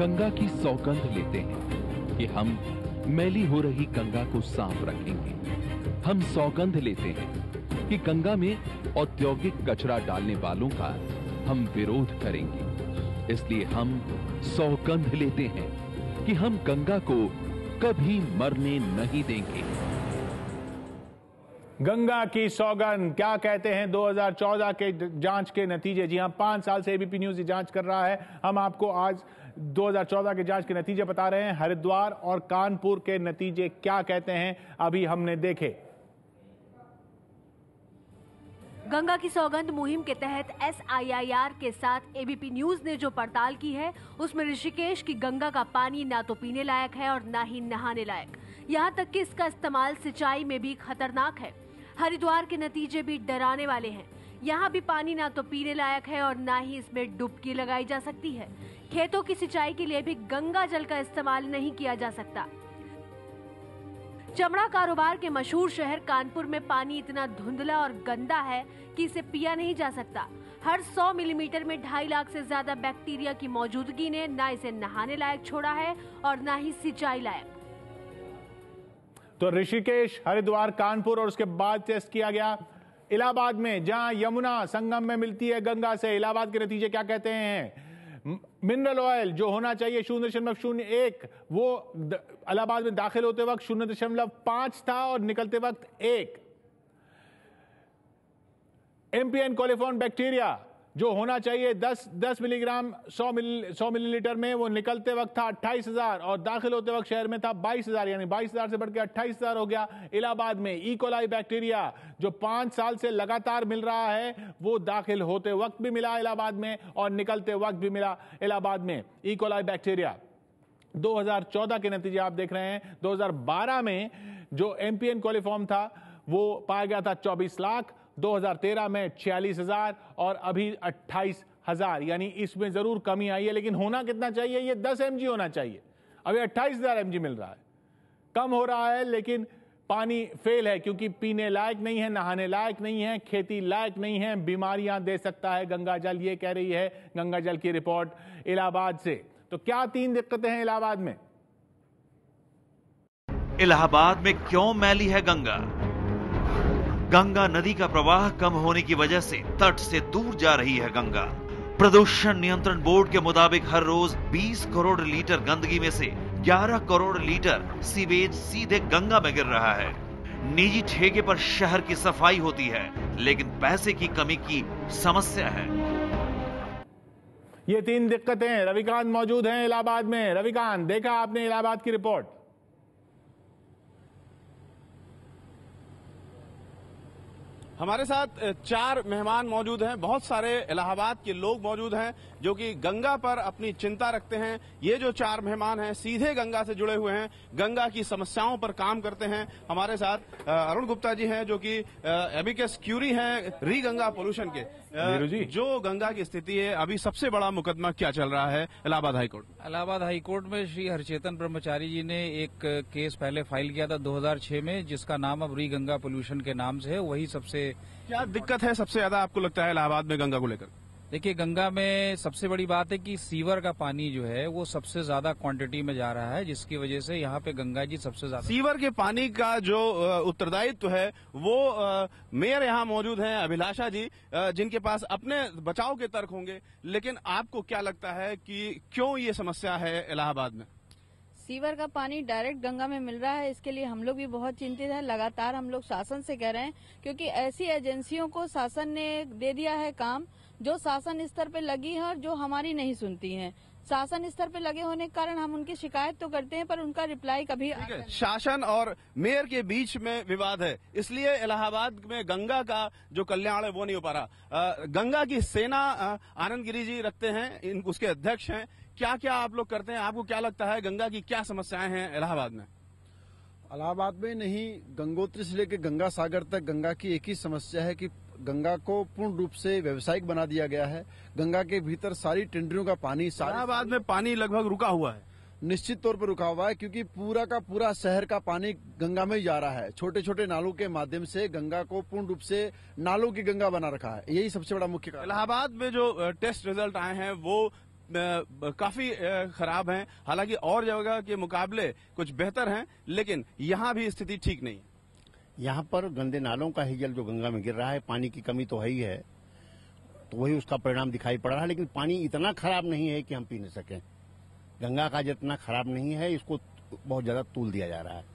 गंगा की सौगंध लेते हैं कि हम मैली हो रही गंगा को साफ रखेंगे। हम सौगंध लेते हैं कि गंगा में औद्योगिक कचरा डालने वालों का हम विरोध करेंगे। इसलिए हम सौगंध लेते हैं कि हम गंगा को कभी मरने नहीं देंगे। गंगा की सौगंध क्या कहते हैं 2014 के जांच के नतीजे। जी हां, 5 साल से एबीपी न्यूज ये जांच कर रहा है। हम आपको आज 2014 के जांच के नतीजे बता रहे हैं। हरिद्वार और कानपुर के नतीजे क्या कहते हैं अभी हमने देखे। गंगा की सौगंध मुहिम के तहत SIIR के साथ एबीपी न्यूज ने जो पड़ताल की है उसमें ऋषिकेश की गंगा का पानी ना तो पीने लायक है और ना ही नहाने लायक। यहाँ तक कि इसका इस्तेमाल सिंचाई में भी खतरनाक है। हरिद्वार के नतीजे भी डराने वाले हैं। यहाँ भी पानी ना तो पीने लायक है और ना ही इसमें डुबकी लगाई जा सकती है। खेतों की सिंचाई के लिए भी गंगा जल का इस्तेमाल नहीं किया जा सकता। चमड़ा कारोबार के मशहूर शहर कानपुर में पानी इतना धुंधला और गंदा है कि इसे पिया नहीं जा सकता। हर 100 मिलीमीटर में 2.5 लाख से ज्यादा बैक्टीरिया की मौजूदगी ने ना इसे नहाने लायक छोड़ा है और ना ही सिंचाई लायक। तो ऋषिकेश, हरिद्वार, कानपुर और उसके बाद टेस्ट किया गया इलाहाबाद में, जहां यमुना संगम में मिलती है गंगा से। इलाहाबाद के नतीजे क्या कहते हैं? मिनरल ऑयल जो होना चाहिए 0.01, वो इलाहाबाद में दाखिल होते वक्त 0.5 था और निकलते वक्त 1। एमपीएन कोलिफॉर्म बैक्टीरिया जो होना चाहिए 10 मिलीग्राम 100 मिलीलीटर में, वो निकलते वक्त था 28,000 और दाखिल होते वक्त शहर में था 22,000, यानी 22,000 से बढ़ के 28,000 हो गया। इलाहाबाद में ई कोलाई बैक्टीरिया जो 5 साल से लगातार मिल रहा है, वो दाखिल होते वक्त भी मिला इलाहाबाद में और निकलते वक्त भी मिला इलाहाबाद में ई कोलाई बैक्टीरिया। 2014 के नतीजे आप देख रहे हैं। 2012 में जो एमपीएन कोलिफॉर्म था वो पाया गया था 24 लाख, 2013 में 46,000 और अभी 28,000, यानी इसमें जरूर कमी आई है। लेकिन होना कितना चाहिए? ये 10 mg होना चाहिए, अभी 28,000 mg मिल रहा है। कम हो रहा है लेकिन पानी फेल है, क्योंकि पीने लायक नहीं है, नहाने लायक नहीं है, खेती लायक नहीं है, बीमारियां दे सकता है गंगा जल, ये कह रही है गंगा जल की रिपोर्ट इलाहाबाद से। तो क्या 3 दिक्कतें हैं इलाहाबाद में? इलाहाबाद में क्यों मैली है गंगा? गंगा नदी का प्रवाह कम होने की वजह से तट से दूर जा रही है गंगा। प्रदूषण नियंत्रण बोर्ड के मुताबिक हर रोज 20 करोड़ लीटर गंदगी में से 11 करोड़ लीटर सीवेज सीधे गंगा में गिर रहा है। निजी ठेके पर शहर की सफाई होती है, लेकिन पैसे की कमी की समस्या है। ये 3 दिक्कतें। रविकांत मौजूद हैं इलाहाबाद में। रविकांत, देखा आपने इलाहाबाद की रिपोर्ट? हमारे साथ 4 मेहमान मौजूद हैं। बहुत सारे इलाहाबाद के लोग मौजूद हैं जो कि गंगा पर अपनी चिंता रखते हैं। ये जो 4 मेहमान हैं सीधे गंगा से जुड़े हुए हैं, गंगा की समस्याओं पर काम करते हैं। हमारे साथ अरुण गुप्ता जी हैं जो कि एमिकस क्यूरी हैं री गंगा पोल्यूशन के। जो गंगा की स्थिति है, अभी सबसे बड़ा मुकदमा क्या चल रहा है इलाहाबाद हाईकोर्ट? इलाहाबाद हाईकोर्ट में श्री हरचेतन ब्रह्मचारी जी ने एक केस पहले फाइल किया था 2006 में, जिसका नाम अब री गंगा पोल्यूशन के नाम से है। वही सबसे क्या दिक्कत है सबसे ज्यादा आपको लगता है इलाहाबाद में गंगा को लेकर? देखिए, गंगा में सबसे बड़ी बात है कि सीवर का पानी जो है वो सबसे ज्यादा क्वांटिटी में जा रहा है, जिसकी वजह से यहाँ पे गंगा जी सबसे ज्यादा। सीवर के पानी का जो उत्तरदायित्व है वो मेयर यहाँ मौजूद हैं अभिलाषा जी, जिनके पास अपने बचाव के तर्क होंगे। लेकिन आपको क्या लगता है कि क्यों ये समस्या है इलाहाबाद में? सीवर का पानी डायरेक्ट गंगा में मिल रहा है, इसके लिए हम लोग भी बहुत चिंतित हैं। लगातार हम लोग शासन से कह रहे हैं, क्योंकि ऐसी एजेंसियों को शासन ने दे दिया है काम जो शासन स्तर पे लगी है और जो हमारी नहीं सुनती हैं। शासन स्तर पे लगे होने के कारण हम उनकी शिकायत तो करते हैं, पर उनका रिप्लाई कभी शासन और मेयर के बीच में विवाद है, इसलिए इलाहाबाद में गंगा का जो कल्याण है वो नहीं हो पा रहा। गंगा की सेना आनंद गिरी जी रखते हैं, उसके अध्यक्ष हैं। क्या क्या आप लोग करते हैं? आपको क्या लगता है गंगा की क्या समस्याएं हैं इलाहाबाद में? इलाहाबाद में नहीं, गंगोत्री से लेकर गंगा सागर तक गंगा की एक ही समस्या है कि गंगा को पूर्ण रूप से व्यावसायिक बना दिया गया है। गंगा के भीतर सारी टेंडरों का पानी, इलाहाबाद में पानी लगभग रुका हुआ है। निश्चित तौर पर रुका हुआ है, क्योंकि पूरा का पूरा शहर का पानी गंगा में जा रहा है। छोटे छोटे नालों के माध्यम से गंगा को पूर्ण रूप से नालों की गंगा बना रखा है। यही सबसे बड़ा मुख्य कारण। इलाहाबाद में जो टेस्ट रिजल्ट आए हैं वो काफी खराब हैं। हालांकि और जगह के मुकाबले कुछ बेहतर हैं, लेकिन यहाँ भी स्थिति ठीक नहीं है। यहाँ पर गंदे नालों का ही जल जो गंगा में गिर रहा है, पानी की कमी तो है ही है, तो वही उसका परिणाम दिखाई पड़ रहा है। लेकिन पानी इतना खराब नहीं है कि हम पी नहीं सकें। गंगा का जितना खराब नहीं है, इसको बहुत ज्यादा तूल दिया जा रहा है।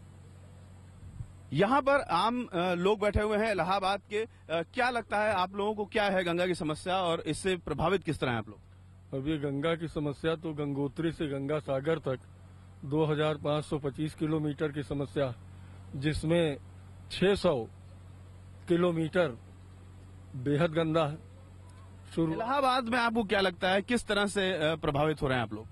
यहाँ पर आम लोग बैठे हुए हैं इलाहाबाद के। क्या लगता है आप लोगों को, क्या है गंगा की समस्या और इससे प्रभावित किस तरह हैं आप लोग? अब ये गंगा की समस्या तो गंगोत्री से गंगा सागर तक 2525 किलोमीटर की समस्या, जिसमें 600 किलोमीटर बेहद गंदा है। इलाहाबाद में आपको क्या लगता है किस तरह से प्रभावित हो रहे हैं आप लोग?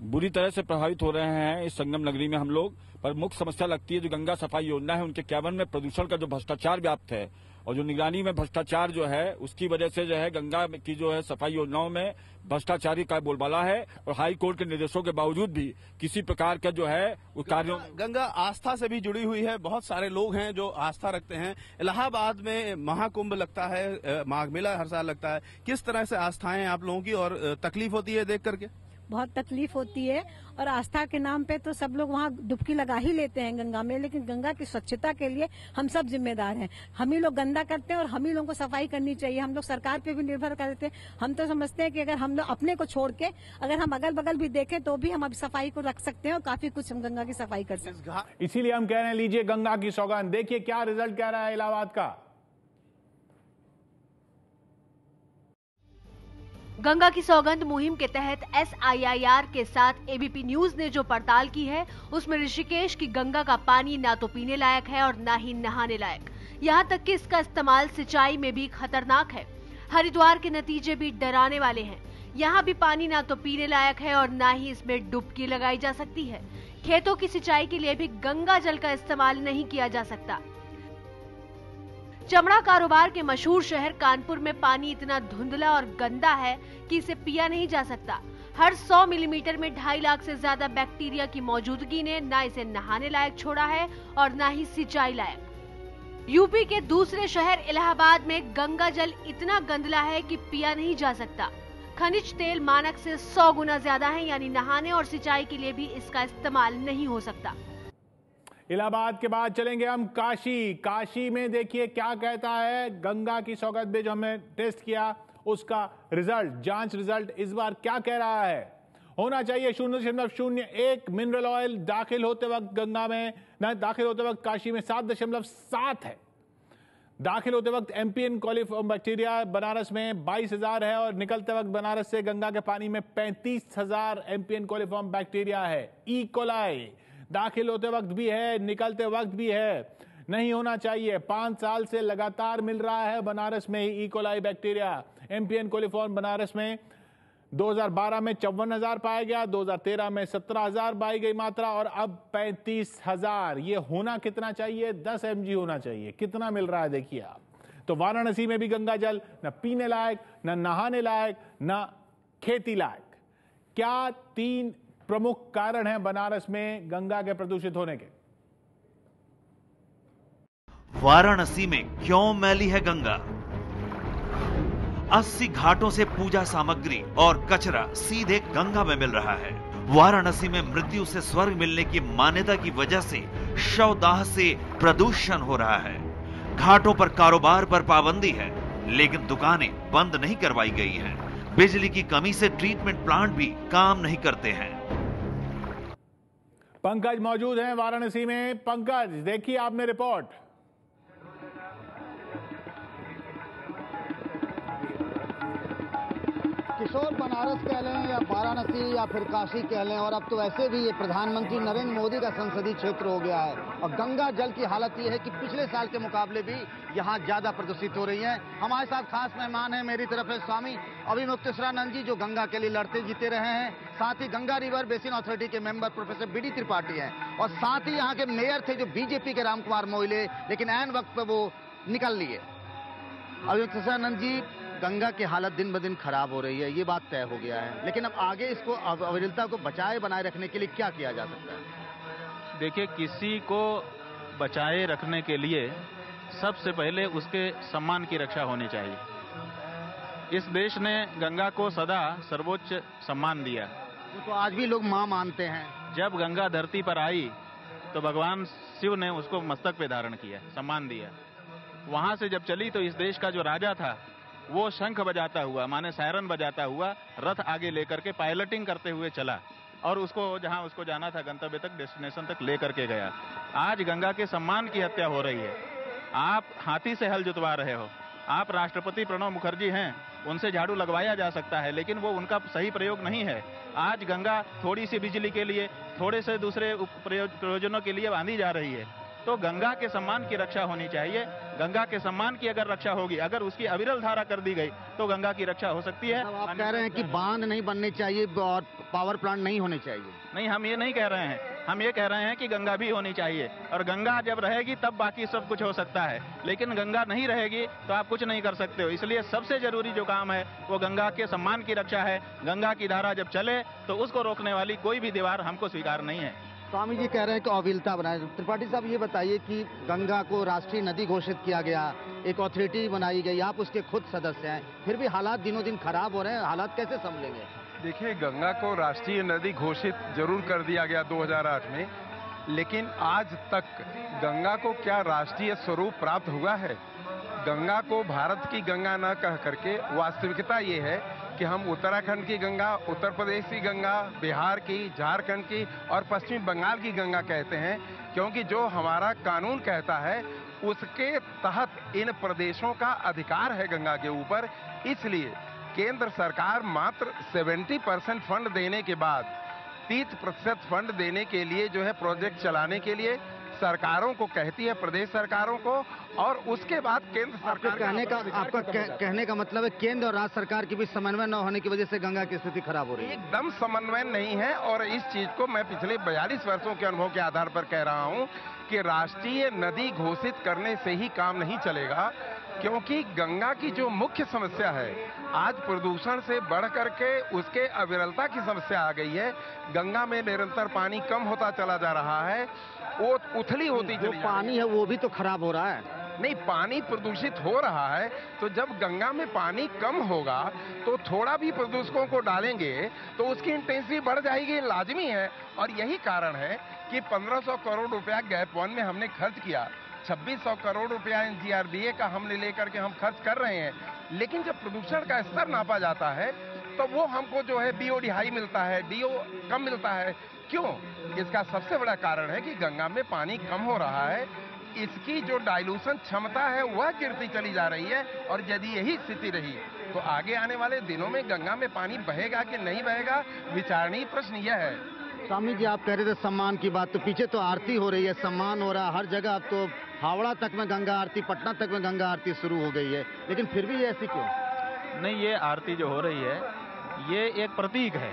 बुरी तरह से प्रभावित हो रहे हैं इस संगम नगरी में हम लोग। पर मुख्य समस्या लगती है जो गंगा सफाई योजना है, उनके कैबिन में प्रदूषण का जो भ्रष्टाचार व्याप्त है और जो निगरानी में भ्रष्टाचार जो है, उसकी वजह से जो है गंगा की जो है सफाई योजनाओं में भ्रष्टाचारी का बोलबाला है। और हाई कोर्ट के निर्देशों के बावजूद भी किसी प्रकार का जो है उस कार्यों गंगा आस्था से भी जुड़ी हुई है। बहुत सारे लोग हैं जो आस्था रखते हैं। इलाहाबाद में महाकुंभ लगता है, माघ मेला हर साल लगता है। किस तरह से आस्थाएं आप लोगों की और तकलीफ होती है देख करके? बहुत तकलीफ होती है और आस्था के नाम पे तो सब लोग वहाँ डुबकी लगा ही लेते हैं गंगा में, लेकिन गंगा की स्वच्छता के लिए हम सब जिम्मेदार हैं। हम ही लोग गंदा करते हैं और हम ही लोगों को सफाई करनी चाहिए। हम लोग सरकार पे भी निर्भर करते हैं। हम तो समझते हैं कि अगर हम लोग अपने को छोड़ के अगर हम अगल बगल भी देखें तो भी हम अब सफाई को रख सकते हैं और काफी कुछ हम गंगा की सफाई कर सकते हैं। इसीलिए हम कह रहे हैं लीजिए गंगा की सौगंध। देखिए क्या रिजल्ट कह रहा है इलाहाबाद का। गंगा की सौगंध मुहिम के तहत SIIR के साथ ABP न्यूज ने जो पड़ताल की है, उसमें ऋषिकेश की गंगा का पानी ना तो पीने लायक है और ना ही नहाने लायक। यहाँ तक कि इसका इस्तेमाल सिंचाई में भी खतरनाक है। हरिद्वार के नतीजे भी डराने वाले हैं। यहाँ भी पानी ना तो पीने लायक है और ना ही इसमें डुबकी लगाई जा सकती है। खेतों की सिंचाई के लिए भी गंगा जल का इस्तेमाल नहीं किया जा सकता। चमड़ा कारोबार के मशहूर शहर कानपुर में पानी इतना धुंधला और गंदा है कि इसे पिया नहीं जा सकता। हर 100 मिलीमीटर में 2.5 लाख से ज्यादा बैक्टीरिया की मौजूदगी ने ना इसे नहाने लायक छोड़ा है और ना ही सिंचाई लायक। यूपी के दूसरे शहर इलाहाबाद में गंगा जल इतना गंदला है कि पिया नहीं जा सकता। खनिज तेल मानक से 100 गुना ज्यादा है, यानी नहाने और सिंचाई के लिए भी इसका इस्तेमाल नहीं हो सकता। इलाहाबाद के बाद चलेंगे हम काशी। काशी में देखिए क्या कहता है गंगा की सौगंध में जो हमने टेस्ट किया उसका रिजल्ट, जांच रिजल्ट इस बार क्या कह रहा है। होना चाहिए 0.01 मिनरल ऑयल। दाखिल होते वक्त गंगा में दाखिल होते वक्त काशी में 7.7 है। दाखिल होते वक्त एमपीएन कॉलिफॉर्म बैक्टीरिया बनारस में 22,000 है और निकलते वक्त बनारस से गंगा के पानी में 35,000 एमपीएन कॉलिफॉर्म बैक्टीरिया है। ई कोलाई दाखिल होते वक्त भी है, निकलते वक्त भी है। नहीं होना चाहिए। 5 साल से लगातार मिल रहा है बनारस में E coli bacteria. MPN coliform Banaras में 2012 में 54,000 पाया गया, 2013 में 17,000 पाई गई मात्रा और अब 35,000। ये होना कितना चाहिए? 10 mg होना चाहिए। कितना मिल रहा है देखिए आप। तो वाराणसी में भी गंगा जल न पीने लायक, न नहाने लायक, न खेती लायक। क्या 3 प्रमुख कारण हैं बनारस में गंगा के प्रदूषित होने के? वाराणसी में क्यों मैली है गंगा? 80 घाटों से पूजा सामग्री और कचरा सीधे गंगा में मिल रहा है। वाराणसी में मृत्यु से स्वर्ग मिलने की मान्यता की वजह से शवदाह से प्रदूषण हो रहा है। घाटों पर कारोबार पर पाबंदी है, लेकिन दुकानें बंद नहीं करवाई गई हैं। बिजली की कमी से ट्रीटमेंट प्लांट भी काम नहीं करते हैं। पंकज मौजूद हैं वाराणसी में। पंकज, देखिए आपने रिपोर्ट। किशोर, बनारस कह लें या वाराणसी या फिर काशी कह लें, और अब तो वैसे भी ये प्रधानमंत्री नरेंद्र मोदी का संसदीय क्षेत्र हो गया है। और गंगा जल की हालत ये है कि पिछले साल के मुकाबले भी यहाँ ज्यादा प्रदूषित हो रही है। हमारे साथ खास मेहमान है, मेरी तरफ है स्वामी अभिमुक्तेश्वरानंद जी, जो गंगा के लिए लड़ते जीते रहे हैं। साथ ही गंगा रिवर बेसिन अथॉरिटी के मेंबर प्रोफेसर BD त्रिपाठी हैं, और साथ ही यहाँ के मेयर थे जो बीजेपी के राम कुमार मोइले, लेकिन ऐन वक्त पर वो निकल लिए। अभिमुक्तेश्वरानंद जी, गंगा की हालत दिन ब दिन खराब हो रही है, ये बात तय हो गया है, लेकिन अब आगे इसको अविरलता को बनाए रखने के लिए क्या किया जा सकता है? देखिए, किसी को बचाए रखने के लिए सबसे पहले उसके सम्मान की रक्षा होनी चाहिए। इस देश ने गंगा को सदा सर्वोच्च सम्मान दिया। वो तो आज भी लोग माँ मानते हैं। जब गंगा धरती पर आई तो भगवान शिव ने उसको मस्तक पे धारण किया, सम्मान दिया। वहां से जब चली तो इस देश का जो राजा था वो शंख बजाता हुआ, माने सायरन बजाता हुआ रथ आगे लेकर के पायलटिंग करते हुए चला और उसको जहां उसको जाना था गंतव्य तक, डेस्टिनेशन तक लेकर के गया। आज गंगा के सम्मान की हत्या हो रही है। आप हाथी से हल जुतवा रहे हो। आप राष्ट्रपति प्रणब मुखर्जी हैं, उनसे झाड़ू लगवाया जा सकता है, लेकिन वो उनका सही प्रयोग नहीं है। आज गंगा थोड़ी सी बिजली के लिए, थोड़े से दूसरे प्रयोजनों के लिए बांधी जा रही है। तो गंगा के सम्मान की रक्षा होनी चाहिए। गंगा के सम्मान की अगर रक्षा होगी, अगर उसकी अविरल धारा कर दी गई तो गंगा की रक्षा हो सकती है। आप कह रहे हैं कि बांध नहीं बनने चाहिए और पावर प्लांट नहीं होने चाहिए? नहीं, हम ये नहीं कह रहे हैं। हम ये कह रहे हैं कि गंगा भी होनी चाहिए और गंगा जब रहेगी तब बाकी सब कुछ हो सकता है, लेकिन गंगा नहीं रहेगी तो आप कुछ नहीं कर सकते हो। इसलिए सबसे जरूरी जो काम है वो गंगा के सम्मान की रक्षा है। गंगा की धारा जब चले तो उसको रोकने वाली कोई भी दीवार हमको स्वीकार नहीं है। स्वामी जी कह रहे हैं कि अविरलता बनाए। त्रिपाठी साहब ये बताइए कि गंगा को राष्ट्रीय नदी घोषित किया गया, एक अथॉरिटी बनाई गई, आप उसके खुद सदस्य हैं, फिर भी हालात दिनों दिन खराब हो रहे हैं। हालात कैसे संभलेंगे? देखिए, गंगा को राष्ट्रीय नदी घोषित जरूर कर दिया गया 2008 में, लेकिन आज तक गंगा को क्या राष्ट्रीय स्वरूप प्राप्त हुआ है? गंगा को भारत की गंगा न कह करके वास्तविकता ये है कि हम उत्तराखंड की गंगा, उत्तर प्रदेश की गंगा, बिहार की, झारखंड की और पश्चिम बंगाल की गंगा कहते हैं, क्योंकि जो हमारा कानून कहता है उसके तहत इन प्रदेशों का अधिकार है गंगा के ऊपर। इसलिए केंद्र सरकार मात्र 70% फंड देने के बाद 30% फंड देने के लिए जो है प्रोजेक्ट चलाने के लिए सरकारों को कहती है, प्रदेश सरकारों को, और उसके बाद केंद्र सरकार कहने का मतलब है केंद्र और राज्य सरकार के बीच समन्वय न होने की वजह से गंगा की स्थिति खराब हो रही है। एकदम समन्वय नहीं है, और इस चीज को मैं पिछले 42 वर्षों के अनुभव के आधार पर कह रहा हूं कि राष्ट्रीय नदी घोषित करने से ही काम नहीं चलेगा, क्योंकि गंगा की जो मुख्य समस्या है आज प्रदूषण से बढ़ करके उसके अविरलता की समस्या आ गई है। गंगा में निरंतर पानी कम होता चला जा रहा है, वो उथली होती जो पानी है वो भी तो खराब हो रहा है। नहीं, पानी प्रदूषित हो रहा है, तो जब गंगा में पानी कम होगा तो थोड़ा भी प्रदूषकों को डालेंगे तो उसकी इंटेंसिटी बढ़ जाएगी, लाजमी है। और यही कारण है कि 1500 करोड़ रुपया गैप वन में हमने खर्च किया, 2600 करोड़ रुपया NGRDA का हमने लेकर के हम खर्च कर रहे हैं। लेकिन जब प्रदूषण का स्तर नापा जाता है तो वो हमको जो है BOD हाई मिलता है, DO कम मिलता है। क्यों? इसका सबसे बड़ा कारण है कि गंगा में पानी कम हो रहा है, इसकी जो डाइल्यूशन क्षमता है वह गिरती चली जा रही है, और यदि यही स्थिति रही तो आगे आने वाले दिनों में गंगा में पानी बहेगा कि नहीं बहेगा, विचारणीय प्रश्न यह है। स्वामी जी, आप कह रहे थे सम्मान की बात, तो पीछे तो आरती हो रही है, सम्मान हो रहा है हर जगह। अब तो हावड़ा तक में गंगा आरती, पटना तक में गंगा आरती शुरू हो गई है, लेकिन फिर भी ऐसी क्यों? नहीं, ये आरती जो हो रही है ये एक प्रतीक है।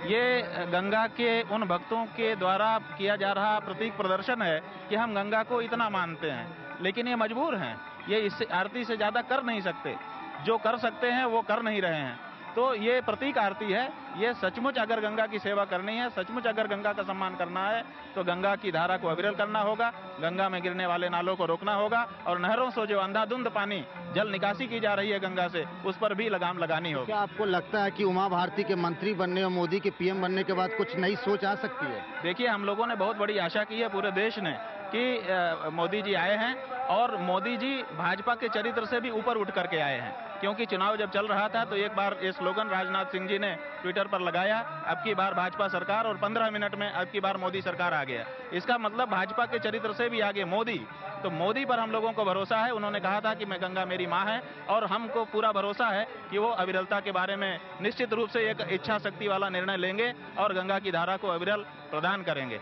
ये गंगा के उन भक्तों के द्वारा किया जा रहा प्रतीक प्रदर्शन है कि हम गंगा को इतना मानते हैं, लेकिन ये मजबूर हैं, ये इससे आरती से ज्यादा कर नहीं सकते। जो कर सकते हैं वो कर नहीं रहे हैं। तो ये प्रतीक आरती है। ये सचमुच अगर गंगा की सेवा करनी है, सचमुच अगर गंगा का सम्मान करना है तो गंगा की धारा को अविरल करना होगा, गंगा में गिरने वाले नालों को रोकना होगा, और नहरों से जो अंधाधुंध पानी जल निकासी की जा रही है गंगा से, उस पर भी लगाम लगानी होगी। क्या आपको लगता है कि उमा भारती के मंत्री बनने और मोदी के PM बनने के बाद कुछ नई सोच आ सकती है? देखिए, हम लोगों ने बहुत बड़ी आशा की है, पूरे देश ने, कि मोदी जी आए हैं और मोदी जी भाजपा के चरित्र से भी ऊपर उठ करके आए हैं। क्योंकि चुनाव जब चल रहा था तो एक बार ये स्लोगन राजनाथ सिंह जी ने ट्विटर पर लगाया, अब की बार भाजपा सरकार, और 15 मिनट में अब की बार मोदी सरकार आ गया। इसका मतलब भाजपा के चरित्र से भी आगे मोदी। तो मोदी पर हम लोगों को भरोसा है। उन्होंने कहा था कि मैं गंगा मेरी माँ है, और हमको पूरा भरोसा है कि वो अविरलता के बारे में निश्चित रूप से एक इच्छा शक्ति वाला निर्णय लेंगे और गंगा की धारा को अविरल प्रदान करेंगे।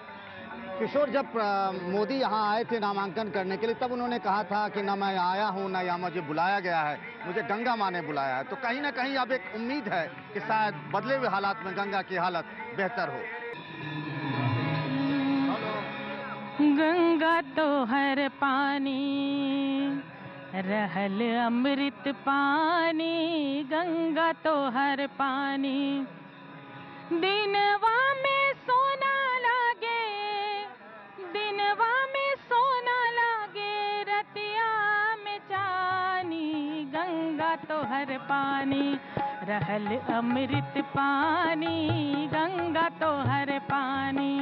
किशोर, जब मोदी यहाँ आए थे नामांकन करने के लिए, तब उन्होंने कहा था कि ना मैं आया हूँ ना यहाँ मुझे बुलाया गया है, मुझे गंगा माँ ने बुलाया है। तो कहीं ना कहीं अब एक उम्मीद है कि शायद बदले हुए हालात में गंगा की हालत बेहतर हो। गंगा तो हर पानी रहल अमृत पानी, गंगा तो हर पानी दिनवा में सोना लागे, दिनवा में सोना लागे, रतिया में चानी, गंगा गंगा तो हर पानी, रहल अमृत पानी, गंगा तो हर पानी।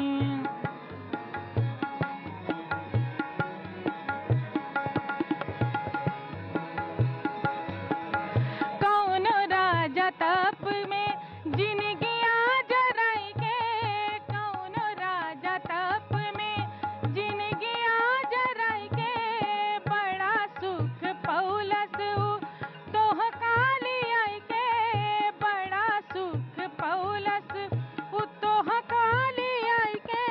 कौनो राजा तप में जिनगिया जराई के, कौनो राजा तप में जिनगिया जराई के, बड़ा सुख पौलस तोह काली आई के, बड़ा सुख पौलस तोह काली आई के।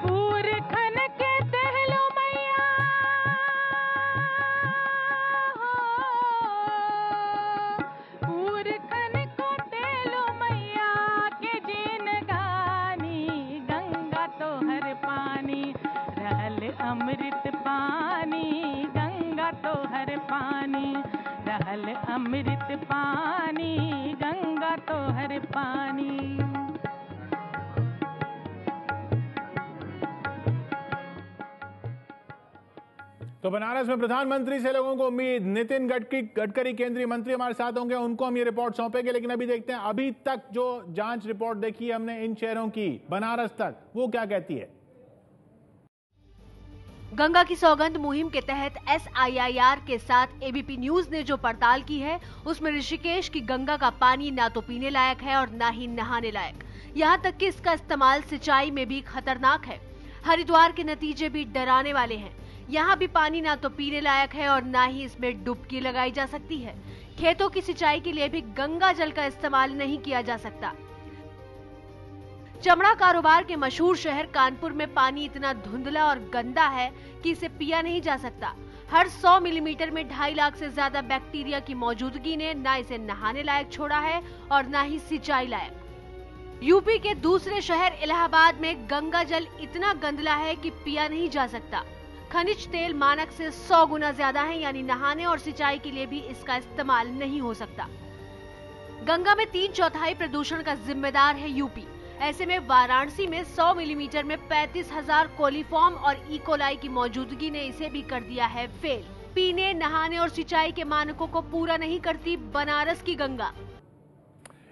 पूरखन के दहलो मैया पूरखन को तेलो मैया के जीन गानी, गंगा तो हर पानी, रहल अमृत पानी, गंगा तो हर पानी, रहल अमृत पानी, गंगा तो हर पानी। तो बनारस में प्रधानमंत्री से लोगों को उम्मीद, नितिन गडकरी केंद्रीय मंत्री हमारे साथ होंगे, उनको हम ये रिपोर्ट सौंपेंगे। लेकिन अभी देखते हैं अभी तक जो जांच रिपोर्ट देखी है हमने इन शहरों की, बनारस तक, वो क्या कहती है। गंगा की सौगंध मुहिम के तहत SIIR के साथ ABP न्यूज ने जो पड़ताल की है, उसमें ऋषिकेश की गंगा का पानी ना तो पीने लायक है और ना ही नहाने लायक। यहाँ तक कि इसका इस्तेमाल सिंचाई में भी खतरनाक है। हरिद्वार के नतीजे भी डराने वाले हैं। यहाँ भी पानी ना तो पीने लायक है और ना ही इसमें डुबकी लगाई जा सकती है। खेतों की सिंचाई के लिए भी गंगा जल का इस्तेमाल नहीं किया जा सकता। चमड़ा कारोबार के मशहूर शहर कानपुर में पानी इतना धुंधला और गंदा है कि इसे पिया नहीं जा सकता। हर 100 मिलीमीटर में 2.5 लाख से ज्यादा बैक्टीरिया की मौजूदगी ने ना इसे नहाने लायक छोड़ा है और ना ही सिंचाई लायक। यूपी के दूसरे शहर इलाहाबाद में गंगा जल इतना गंदला है कि पिया नहीं जा सकता। खनिज तेल मानक से 100 गुना ज्यादा है, यानी नहाने और सिंचाई के लिए भी इसका इस्तेमाल नहीं हो सकता। गंगा में 3/4 प्रदूषण का जिम्मेदार है यूपी। ऐसे में वाराणसी में 100 मिलीमीटर में 35,000 कोलीफॉर्म और इकोलाई की मौजूदगी ने इसे भी कर दिया है फेल। पीने, नहाने और सिंचाई के मानकों को पूरा नहीं करती बनारस की गंगा।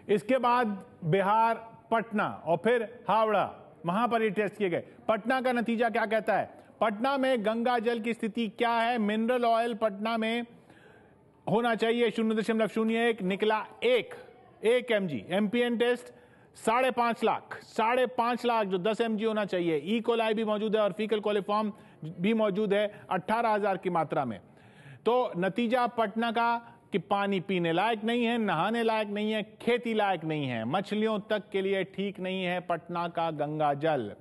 इसके बाद बिहार, पटना और फिर हावड़ा, वहां पर ये टेस्ट किए गए। पटना का नतीजा क्या कहता है? पटना में गंगा जल की स्थिति क्या है? मिनरल ऑयल पटना में होना चाहिए 0.01, निकला 1 mg। MPN test 5.5 lakh, 5.5 lakh जो 10 mg होना चाहिए। ई कोलाई भी मौजूद है और फीकल कोलिफॉर्म भी मौजूद है 18,000 की मात्रा में। तो नतीजा पटना का कि पानी पीने लायक नहीं है, नहाने लायक नहीं है, खेती लायक नहीं है, मछलियों तक के लिए ठीक नहीं है पटना का गंगा जल।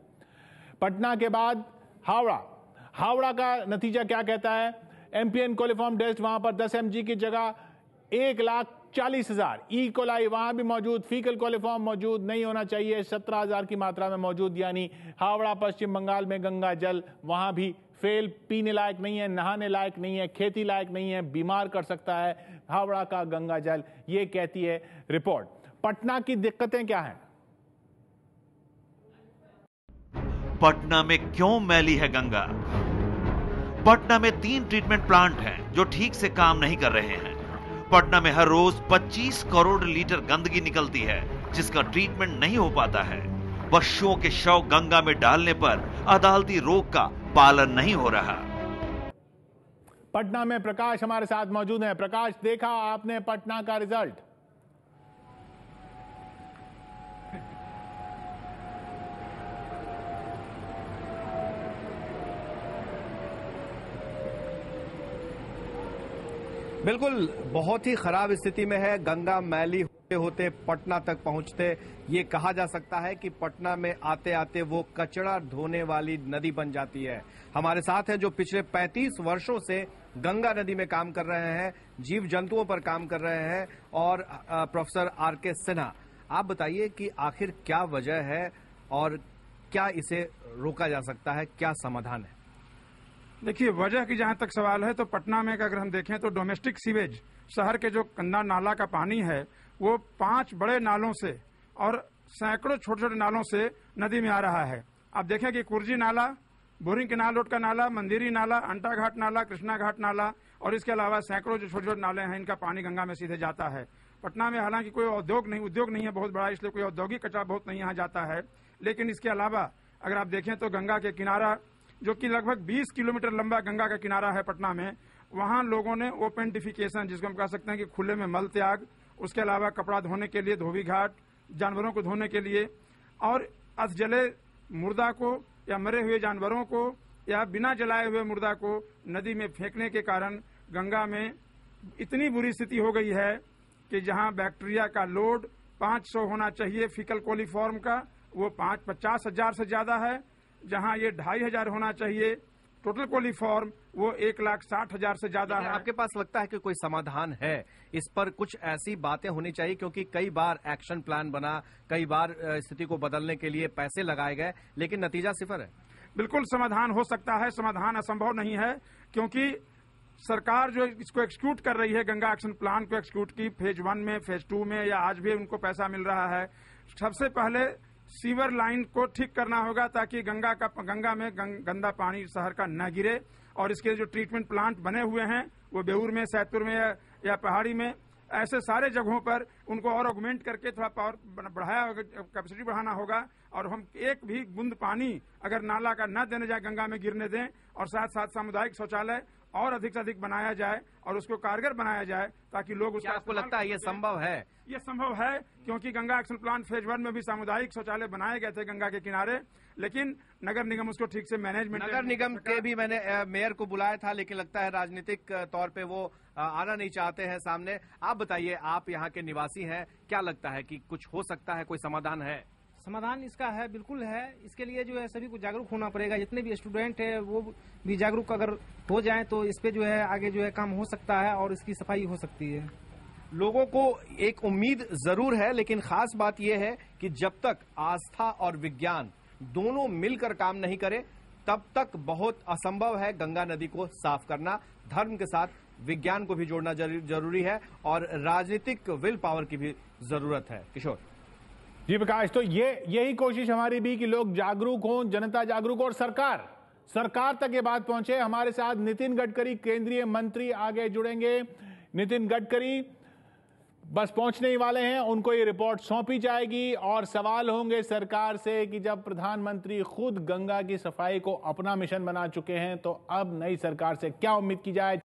पटना के बाद हावड़ा का नतीजा क्या कहता है? एमपीएन कोलिफॉर्म टेस्ट वहां पर 10 mg की जगह 1,40,000। ई कोलाई वहां भी मौजूद, फीकल कोलिफॉर्म मौजूद नहीं होना चाहिए, 17,000 की मात्रा में मौजूद। यानी हावड़ा पश्चिम बंगाल में गंगा जल वहां भी फेल, पीने लायक नहीं है, नहाने लायक नहीं है, खेती लायक नहीं है, बीमार कर सकता है हावड़ा का गंगा जल, ये कहती है रिपोर्ट। पटना की दिक्कतें क्या हैं? पटना में क्यों मैली है गंगा? पटना में 3 ट्रीटमेंट प्लांट हैं जो ठीक से काम नहीं कर रहे हैं। पटना में हर रोज 25 करोड़ लीटर गंदगी निकलती है जिसका ट्रीटमेंट नहीं हो पाता है। पशुओं के शव गंगा में डालने पर अदालती रोक का पालन नहीं हो रहा। पटना में प्रकाश हमारे साथ मौजूद हैं। प्रकाश, देखा आपने पटना का रिजल्ट? बिल्कुल, बहुत ही खराब स्थिति में है। गंगा मैली होते होते पटना तक पहुंचते ये कहा जा सकता है कि पटना में आते आते वो कचरा ढोने वाली नदी बन जाती है। हमारे साथ हैं जो पिछले 35 वर्षों से गंगा नदी में काम कर रहे हैं, जीव जंतुओं पर काम कर रहे हैं, और प्रोफेसर RK सिन्हा, आप बताइए कि आखिर क्या वजह है और क्या इसे रोका जा सकता है, क्या समाधान है? देखिए, वजह की जहां तक सवाल है तो पटना में अगर हम देखें तो डोमेस्टिक सीवेज, शहर के जो गंदा नाला का पानी है वो 5 बड़े नालों से और सैकड़ों छोटे छोटे नालों से नदी में आ रहा है। आप देखें कि कुर्जी नाला, बोरिंग केनाल रोड का नाला, मंदिरी नाला, अंटा घाट नाला, कृष्णा घाट नाला और इसके अलावा सैकड़ों जो छोटे छोटे नाले हैं, इनका पानी गंगा में सीधे जाता है। पटना में हालांकि कोई उद्योग नहीं है बहुत बड़ा, इसलिए कोई औद्योगिक कचरा बहुत नहीं यहाँ जाता है। लेकिन इसके अलावा अगर आप देखें तो गंगा के किनारा, जो कि लगभग 20 किलोमीटर लंबा गंगा का किनारा है पटना में, वहां लोगों ने ओपन डिफिकेशन, जिसको हम कह सकते हैं कि खुले में मल त्याग, उसके अलावा कपड़ा धोने के लिए धोबी घाट, जानवरों को धोने के लिए, और अध जले मुर्दा को या मरे हुए जानवरों को या बिना जलाए हुए मुर्दा को नदी में फेंकने के कारण गंगा में इतनी बुरी स्थिति हो गई है कि जहां बैक्टीरिया का लोड 500 होना चाहिए फीकल कोलीफॉर्म का, वो 50,000 से ज्यादा है। जहां ये 2,500 होना चाहिए टोटल कोलीफॉर्म, वो 1,60,000 से ज्यादा है। आपके पास लगता है कि कोई समाधान है इस पर? कुछ ऐसी बातें होनी चाहिए, क्योंकि कई बार एक्शन प्लान बना, कई बार स्थिति को बदलने के लिए पैसे लगाए गए, लेकिन नतीजा सिफर है। बिल्कुल समाधान हो सकता है, समाधान असंभव नहीं है, क्योंकि सरकार जो इसको एक्सिक्यूट कर रही है, गंगा एक्शन प्लान को एक्सिक्यूट की, फेज 1 में, फेज 2 में, या आज भी उनको पैसा मिल रहा है। सबसे पहले सीवर लाइन को ठीक करना होगा ताकि गंगा में गंदा पानी शहर का न गिरे, और इसके जो ट्रीटमेंट प्लांट बने हुए हैं वो बेऊर में, सैदपुर में या पहाड़ी में, ऐसे सारे जगहों पर उनको और ऑगमेंट करके थोड़ा पावर कैपेसिटी बढ़ाना होगा। और हम एक भी बूंद पानी अगर नाला का न देने जाए, गंगा में गिरने दें, और साथ साथ सामुदायिक शौचालय और अधिक से अधिक बनाया जाए और उसको कारगर बनाया जाए ताकि लोग उसका। आपको लगता है ये संभव है? ये संभव है, क्योंकि गंगा एक्शन प्लान फेज 1 में भी सामुदायिक शौचालय बनाए गए थे गंगा के किनारे, लेकिन नगर निगम उसको ठीक से मैनेजमेंट। नगर निगम के भी मैंने मेयर को बुलाया था, लेकिन लगता है राजनीतिक तौर पे वो आना नहीं चाहते हैं सामने। आप बताइए, आप यहाँ के निवासी हैं, क्या लगता है कि कुछ हो सकता है, कोई समाधान है? समाधान इसका है, बिल्कुल है। इसके लिए जो है सभी को जागरूक होना पड़ेगा, जितने भी स्टूडेंट है वो भी जागरूक अगर हो जाएं तो इस पे जो है आगे जो है काम हो सकता है और इसकी सफाई हो सकती है। लोगों को एक उम्मीद जरूर है, लेकिन खास बात यह है कि जब तक आस्था और विज्ञान दोनों मिलकर काम नहीं करे तब तक बहुत असंभव है गंगा नदी को साफ करना। धर्म के साथ विज्ञान को भी जोड़ना जरूरी है और राजनीतिक विल पावर की भी जरूरत है। किशोर जी प्रकाश, तो यही कोशिश हमारी भी कि लोग जागरूक हों, जनता जागरूक हो और सरकार तक ये बात पहुंचे। हमारे साथ नितिन गडकरी केंद्रीय मंत्री आगे जुड़ेंगे। नितिन गडकरी बस पहुंचने ही वाले हैं, उनको ये रिपोर्ट सौंपी जाएगी और सवाल होंगे सरकार से कि जब प्रधानमंत्री खुद गंगा की सफाई को अपना मिशन बना चुके हैं तो अब नई सरकार से क्या उम्मीद की जाए।